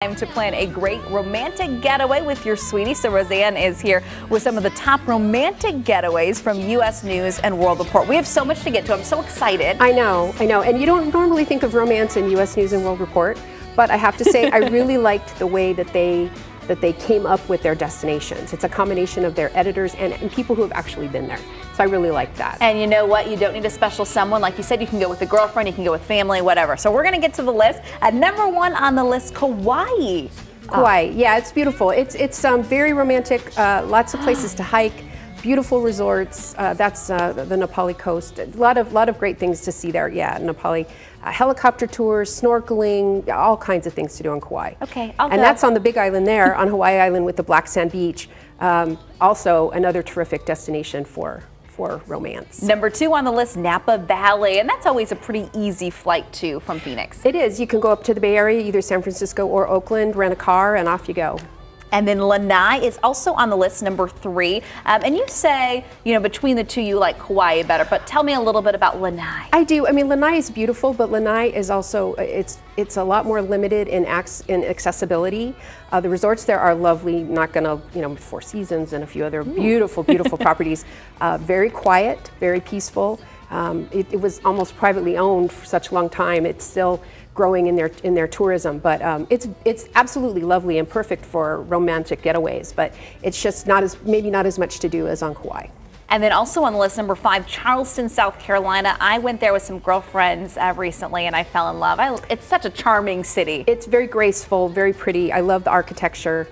Time to plan a great romantic getaway with your sweetie. So Roseanne is here with some of the top romantic getaways from U.S. News and World Report. We have so much to get to. I'm so excited. I know. And you don't normally think of romance in U.S. News and World Report, but I have to say I really liked the way that they came up with their destinations. It's a combination of their editors and people who have actually been there. So I really like that. And you know what? You don't need a special someone. Like you said, you can go with a girlfriend, you can go with family, whatever. So we're going to get to the list. At number one on the list, Kauai. Kauai, yeah, it's beautiful. It's very romantic, lots of places to hike, beautiful resorts. That's the Nepali coast. A lot of great things to see there, yeah, Nepali. Helicopter tours, snorkeling, all kinds of things to do on Kauai. Okay, and that's on the big island there, on Hawaii Island with the black sand beach. Also another terrific destination for romance. Number two on the list, Napa Valley, and that's always a pretty easy flight too from Phoenix. It is. You can go up to the Bay Area, either San Francisco or Oakland, rent a car, and off you go. And then Lanai is also on the list, number three. And you say, you know, between the two, you like Kauai better, but tell me a little bit about Lanai. I do. I mean, Lanai is beautiful, but Lanai is also, it's a lot more limited in accessibility. The resorts there are lovely, not gonna, you know, Four Seasons and a few other beautiful, beautiful properties. Very quiet, very peaceful. It was almost privately owned for such a long time. It's still growing in their tourism, but it's absolutely lovely and perfect for romantic getaways. But it's just maybe not as much to do as on Kauai. And then also on the list, number five, Charleston, South Carolina. I went there with some girlfriends recently and I fell in love. It's such a charming city. It's very graceful, very pretty. I love the architecture.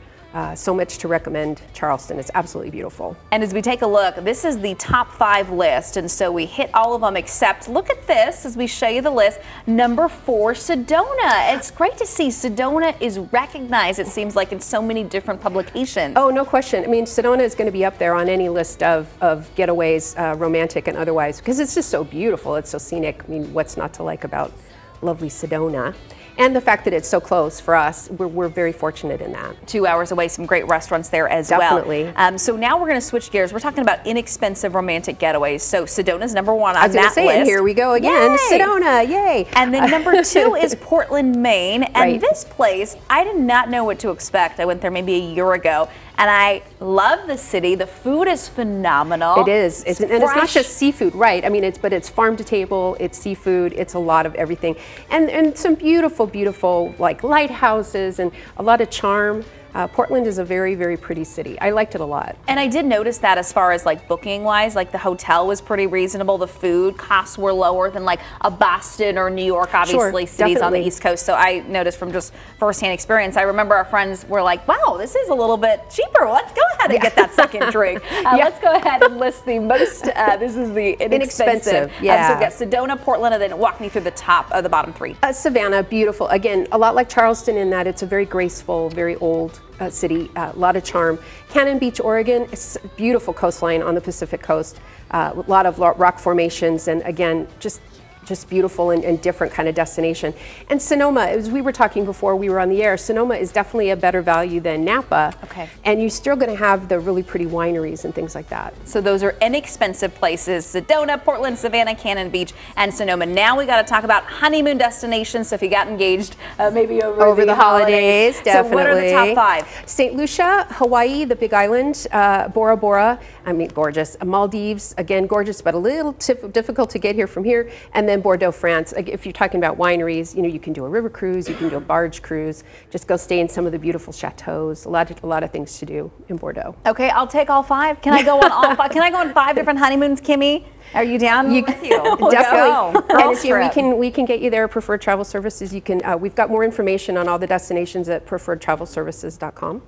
So much to recommend Charleston. It's absolutely beautiful. And as we take a look, this is the top 5 list, and so we hit all of them except, look at this as we show you the list. Number 4, Sedona. It's great to see Sedona is recognized, it seems like, in so many different publications. Oh, no question. I mean, Sedona is going to be up there on any list of getaways, romantic and otherwise, because it's just so beautiful. It's so scenic. I mean, what's not to like about lovely Sedona? And the fact that it's so close for us, we're very fortunate in that. 2 hours away, some great restaurants there as Definitely. well. So now we're going to switch gears. We're talking about inexpensive romantic getaways. So Sedona's number 1 on that list. I was going to say, and here we go again. Yay! Sedona, yay! And then number 2 is Portland, Maine. And right. This place, I did not know what to expect. I went there maybe a year ago. And I love the city. The food is phenomenal. It is. And it's not just seafood, right? I mean, it's farm to table, it's seafood, it's a lot of everything. And some beautiful, beautiful like lighthouses and a lot of charm. Portland is a very, very pretty city. I liked it a lot. And I did notice that as far as like booking wise, like the hotel was pretty reasonable. The food costs were lower than like a Boston or New York, obviously, sure, cities definitely. on the East Coast. So I noticed from just firsthand experience, I remember our friends were like, wow, this is a little bit cheaper. Let's go ahead and get that second drink. Let's go ahead and list the most, this is the inexpensive. Yeah. So we got Sedona, Portland, and then walk me through the top of the bottom 3. Savannah, beautiful. Again, a lot like Charleston in that it's a very graceful, very old city, a lot of charm. Cannon Beach, Oregon, it's a beautiful coastline on the Pacific coast, a lot of rock formations, and again, just beautiful and different kind of destination. And Sonoma, as we were talking before we were on the air, Sonoma is definitely a better value than Napa. Okay. And you're still going to have the really pretty wineries and things like that. So those are inexpensive places: Sedona, Portland, Savannah, Cannon Beach, and Sonoma. Now we got to talk about honeymoon destinations. So if you got engaged, maybe over the holidays, definitely. So what are the top 5? St. Lucia, Hawaii, the Big Island, Bora Bora. I mean, gorgeous. Maldives, again, gorgeous, but a little difficult to get here from here. And then Bordeaux, France. If you're talking about wineries, you know, you can do a river cruise, you can do a barge cruise. Just go stay in some of the beautiful chateaus. A lot of things to do in Bordeaux. Okay, I'll take all 5. Can I go on all 5? Can I go on 5 different honeymoons, Kimmy? Are you down with you? Definitely. Go. And we can get you there. Preferred Travel Services. You can. We've got more information on all the destinations at preferredtravelservices.com.